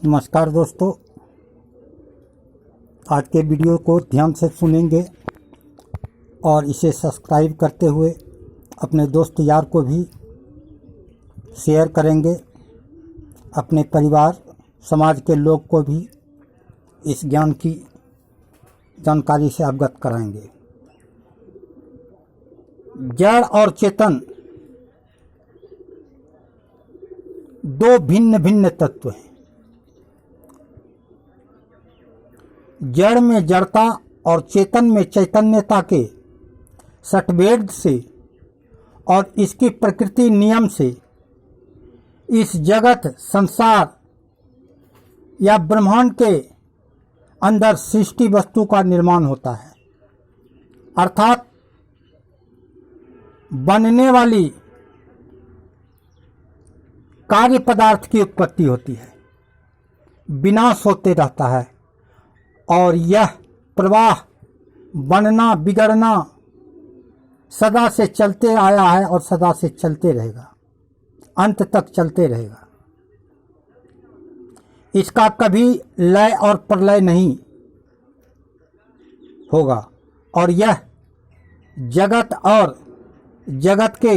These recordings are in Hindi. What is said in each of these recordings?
नमस्कार दोस्तों, आज के वीडियो को ध्यान से सुनेंगे और इसे सब्सक्राइब करते हुए अपने दोस्त यार को भी शेयर करेंगे। अपने परिवार समाज के लोग को भी इस ज्ञान की जानकारी से अवगत कराएंगे। जड़ और चेतन दो भिन्न भिन्न तत्व हैं। जड़ में जड़ता और चेतन में चैतन्यता के सठभेद से और इसकी प्रकृति नियम से इस जगत संसार या ब्रह्मांड के अंदर सृष्टि वस्तु का निर्माण होता है, अर्थात बनने वाली कार्य पदार्थ की उत्पत्ति होती है, विनाश होते रहता है और यह प्रवाह बनना बिगड़ना सदा से चलते आया है और सदा से चलते रहेगा, अंत तक चलते रहेगा। इसका कभी लय और प्रलय नहीं होगा और यह जगत और जगत के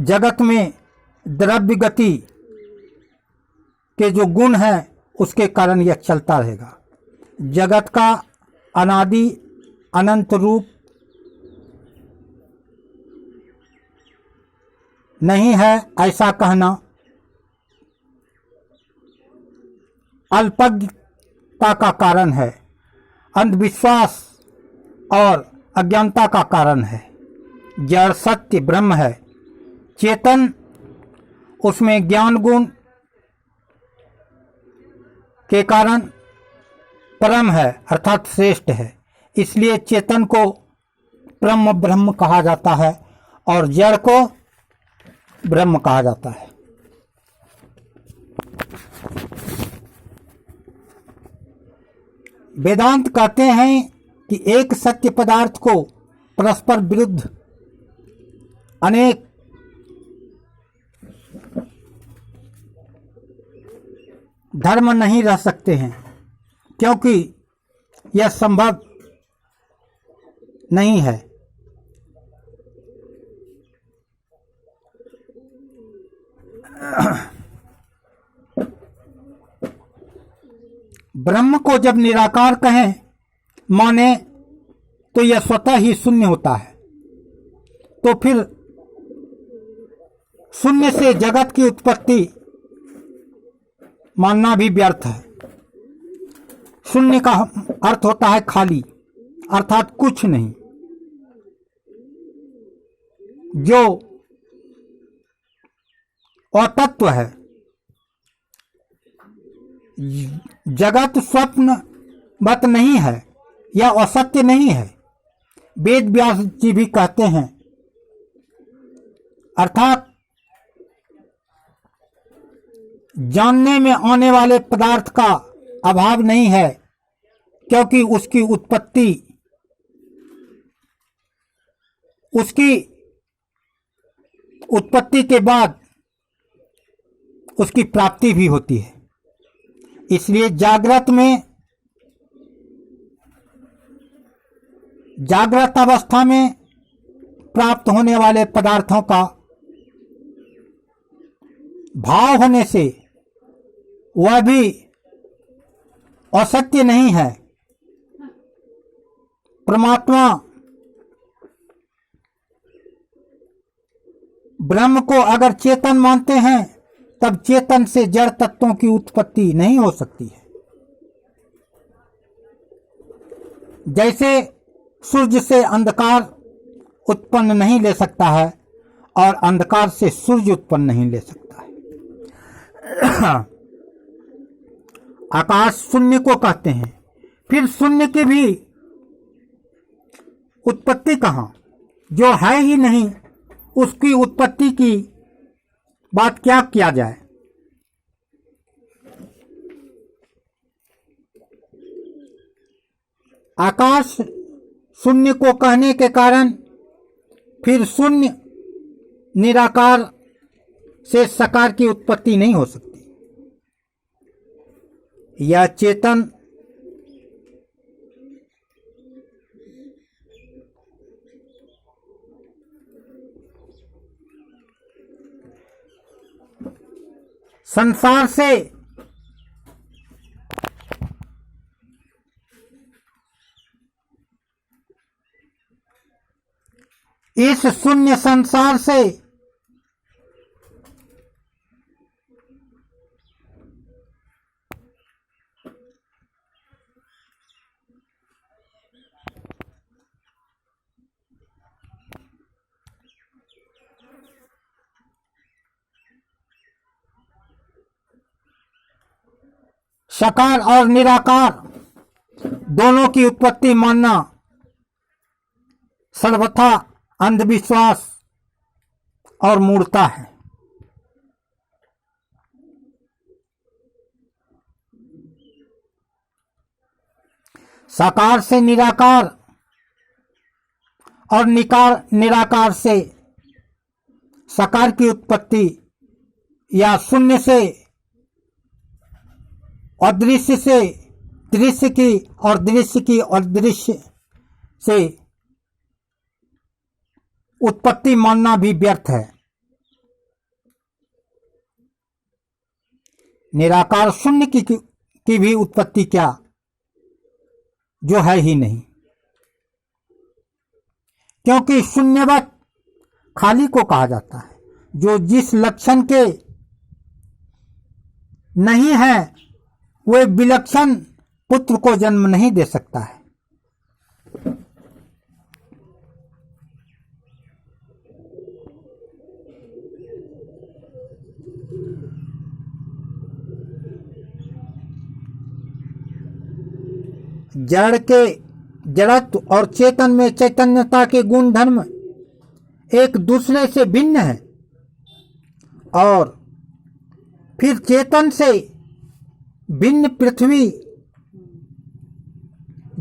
जगत में द्रव्य गति के जो गुण हैं उसके कारण यह चलता रहेगा। जगत का अनादि अनंत रूप नहीं है ऐसा कहना अल्पज्ञता का कारण है, अंधविश्वास और अज्ञानता का कारण है। जड़ सत्य ब्रह्म है, चेतन उसमें ज्ञान गुण के कारण परम है अर्थात श्रेष्ठ है, इसलिए चेतन को परम ब्रह्म कहा जाता है और जड़ को ब्रह्म कहा जाता है। वेदांत कहते हैं कि एक सत्य पदार्थ को परस्पर विरुद्ध अनेक धर्म नहीं रह सकते हैं, क्योंकि यह संभव नहीं है। ब्रह्म को जब निराकार कहें माने तो यह स्वतः ही शून्य होता है, तो फिर शून्य से जगत की उत्पत्ति मानना भी व्यर्थ है। शून्य का अर्थ होता है खाली, अर्थात कुछ नहीं। जो अतत्व है, जगत स्वप्नवत नहीं है या असत्य नहीं है, वेद व्यास जी भी कहते हैं। अर्थात जानने में आने वाले पदार्थ का अभाव नहीं है, क्योंकि उसकी उत्पत्ति के बाद उसकी प्राप्ति भी होती है। इसलिए जागृत अवस्था में प्राप्त होने वाले पदार्थों का भाव होने से वह भी असत्य नहीं है। परमात्मा ब्रह्म को अगर चेतन मानते हैं तब चेतन से जड़ तत्वों की उत्पत्ति नहीं हो सकती है। जैसे सूर्य से अंधकार उत्पन्न नहीं ले सकता है और अंधकार से सूर्य उत्पन्न नहीं ले सकता है। आकाश शून्य को कहते हैं, फिर शून्य की भी उत्पत्ति कहाँ? जो है ही नहीं उसकी उत्पत्ति की बात क्या किया जाए। आकाश शून्य को कहने के कारण फिर शून्य निराकार से साकार की उत्पत्ति नहीं हो सकती। यह चेतन संसार से इस शून्य संसार से साकार और निराकार दोनों की उत्पत्ति मानना सर्वथा अंधविश्वास और मूर्खता है। साकार से निराकार और निराकार से साकार की उत्पत्ति या शून्य से अदृश्य से दृश्य की और दृश्य की अदृश्य से उत्पत्ति मानना भी व्यर्थ है। निराकार शून्य की भी उत्पत्ति क्या, जो है ही नहीं, क्योंकि शून्यवत खाली को कहा जाता है। जो जिस लक्षण के नहीं है वे विलक्षण पुत्र को जन्म नहीं दे सकता है। जड़ के जड़त्व और चेतन में चैतन्यता के गुण धर्म एक दूसरे से भिन्न है, और फिर चेतन से भिन्न पृथ्वी,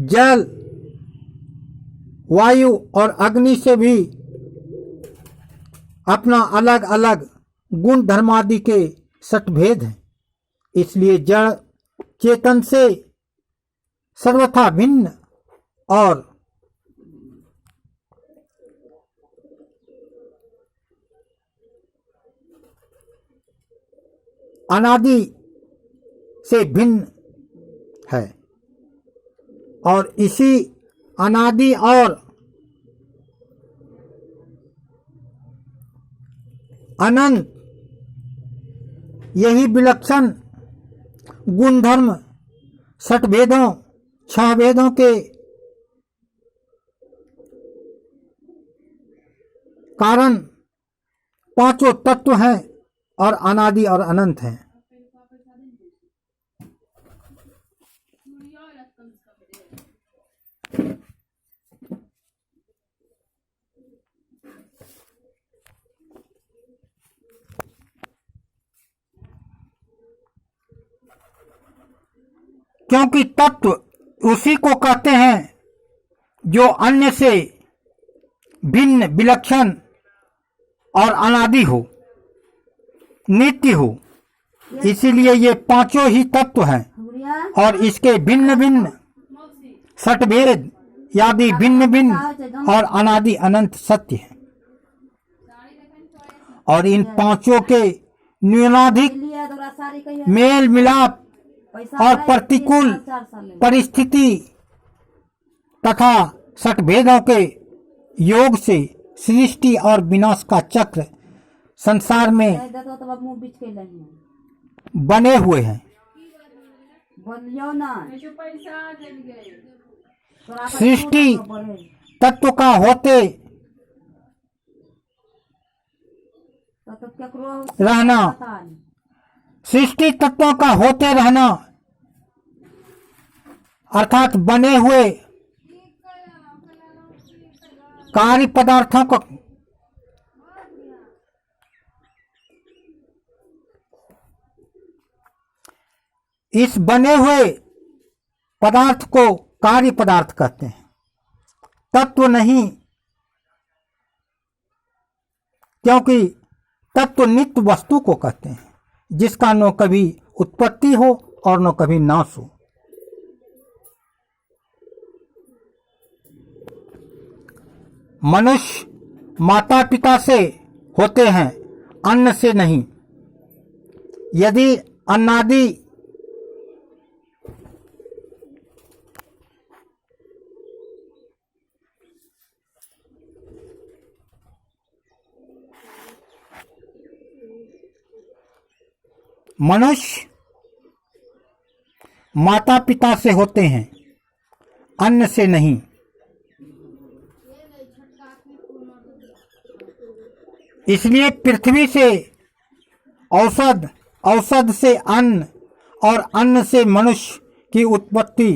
जल, वायु और अग्नि से भी अपना अलग अलग गुण धर्मादि के सटभेद हैं। इसलिए जड़ चेतन से सर्वथा भिन्न और अनादि से भिन्न है, और इसी अनादि और अनंत यही विलक्षण गुणधर्म षटभेदों छह भेदों के कारण पांचों तत्व हैं और अनादि और अनंत हैं। क्योंकि तत्व उसी को कहते हैं जो अन्य से भिन्न, विलक्षण और अनादि हो, नित्य हो। इसीलिए ये पांचों ही तत्व हैं, और इसके भिन्न भिन्न सटभेद यादि भिन्न भिन्न और अनादि अनंत सत्य है। और इन पांचों के न्यूनाधिक मेल मिलाप और प्रतिकूल परिस्थिति तथा सटभेदों के योग से सृष्टि और विनाश का चक्र संसार में बने हुए हैं। सृष्टि तत्व का होते रहना, सृष्टि तत्वों का होते रहना अर्थात बने हुए कार्य पदार्थों को इस बने हुए पदार्थ को कार्य पदार्थ कहते हैं, तत्व नहीं। क्योंकि तत्व नित्य वस्तु को कहते हैं, जिसका न कभी उत्पत्ति हो और न कभी नाश हो। मनुष्य माता पिता से होते हैं, अन्न से नहीं। यदि अन्नादि मनुष्य माता पिता से होते हैं, अन्न से नहीं। इसलिए पृथ्वी से औषध, औषध से अन्न और अन्न से मनुष्य की उत्पत्ति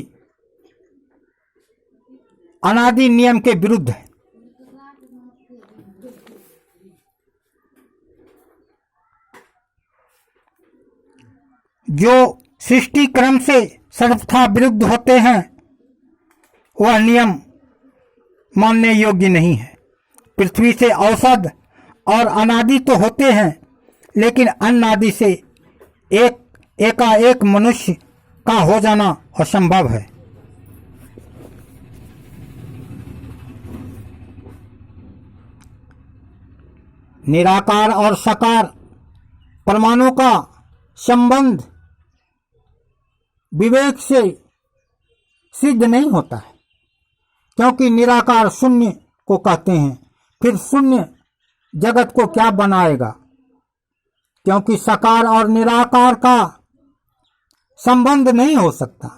अनादि नियम के विरुद्ध है। जो सृष्टि क्रम से सर्वथा विरुद्ध होते हैं, वह नियम मानने योग्य नहीं है। पृथ्वी से औषध और अनादि तो होते हैं, लेकिन अनादि से एकाएक मनुष्य का हो जाना असंभव है। निराकार और साकार परमाणु का संबंध विवेक से सिद्ध नहीं होता है, क्योंकि निराकार शून्य को कहते हैं। फिर शून्य जगत को क्या बनाएगा, क्योंकि साकार और निराकार का संबंध नहीं हो सकता,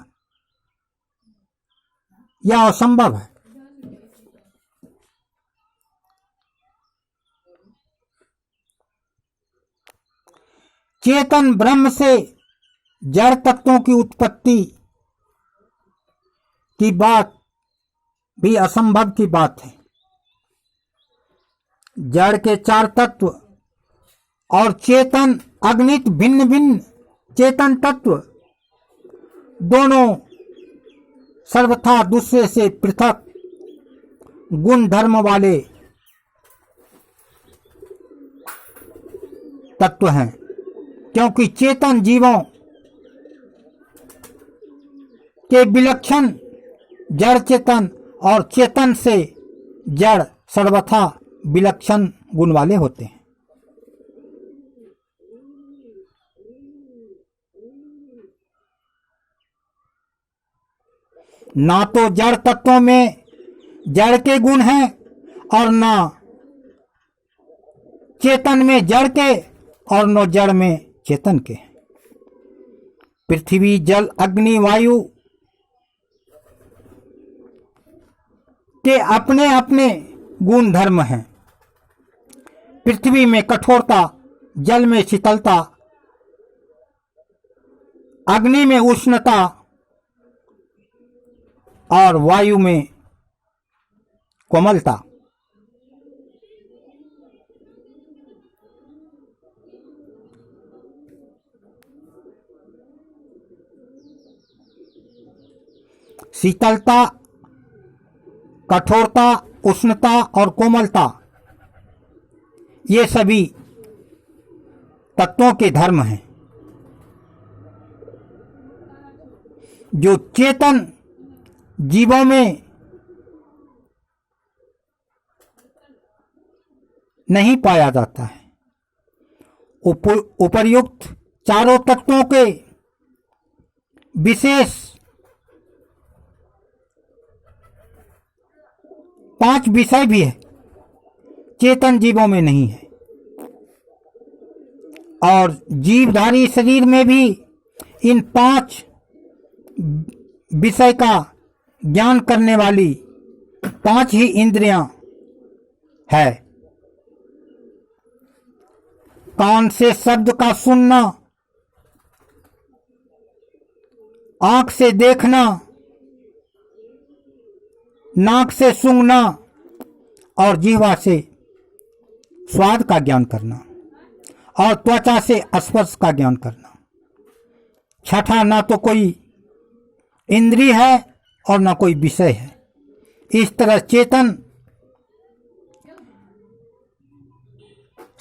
यह असंभव है। चेतन ब्रह्म से जड़ तत्वों की उत्पत्ति की बात भी असंभव की बात है। जड़ के चार तत्व और चेतन अगणित भिन्न भिन्न चेतन तत्व दोनों सर्वथा दूसरे से पृथक गुण धर्म वाले तत्व हैं, क्योंकि चेतन जीवों के विलक्षण जड़ चेतन और चेतन से जड़ सर्वथा विलक्षण गुण वाले होते हैं। ना तो जड़ तत्वों में जड़ के गुण हैं और ना चेतन में जड़ के और न जड़ में चेतन के। पृथ्वी जल अग्नि वायु के अपने अपने गुण धर्म हैं। पृथ्वी में कठोरता, जल में शीतलता, अग्नि में उष्णता और वायु में कोमलता। शीतलता, कठोरता, उष्णता और कोमलता ये सभी तत्वों के धर्म हैं। जो चेतन जीवों में नहीं पाया जाता है। उपर्युक्त चारों तत्वों के विशेष 5 विषय भी है, चेतन जीवों में नहीं है। और जीवधारी शरीर में भी इन 5 विषय का ज्ञान करने वाली 5 ही इंद्रियां है। कान से शब्द का सुनना, आंख से देखना, नाक से सूंघना और जीवा से स्वाद का ज्ञान करना और त्वचा से स्पर्श का ज्ञान करना। छठा ना तो कोई इंद्रिय है और ना कोई विषय है। इस तरह चेतन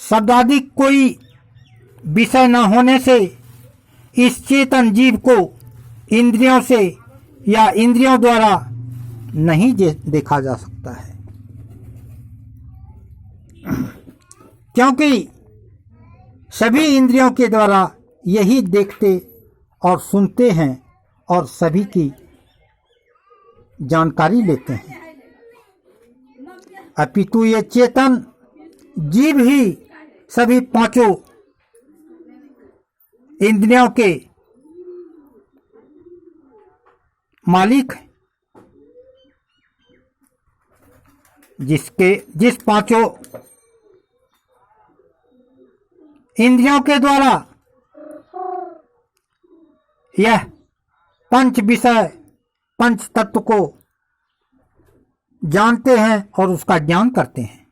शब्दादिक कोई विषय न होने से इस चेतन जीव को इंद्रियों से या इंद्रियों द्वारा नहीं देखा जा सकता है, क्योंकि सभी इंद्रियों के द्वारा यही देखते और सुनते हैं और सभी की जानकारी लेते हैं। अपितु ये चेतन जीव ही सभी पांचों इंद्रियों के मालिक हैं, जिस पांचों इंद्रियों के द्वारा यह पंच विषय पंच तत्व को जानते हैं और उसका ज्ञान करते हैं।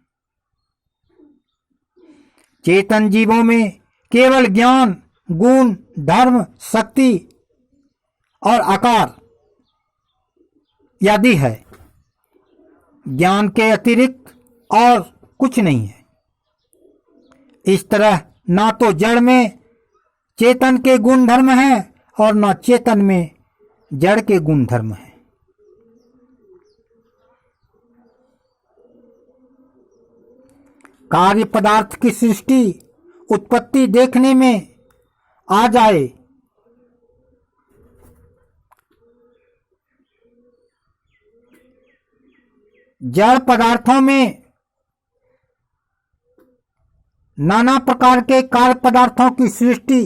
चेतन जीवों में केवल ज्ञान, गुण, धर्म, शक्ति और आकार आदि है, ज्ञान के अतिरिक्त और कुछ नहीं है। इस तरह ना तो जड़ में चेतन के गुण धर्म हैं और ना चेतन में जड़ के गुण धर्म हैं। कार्य पदार्थ की सृष्टि उत्पत्ति देखने में आ जाए, जड़ पदार्थों में नाना प्रकार के कार्य पदार्थों की सृष्टि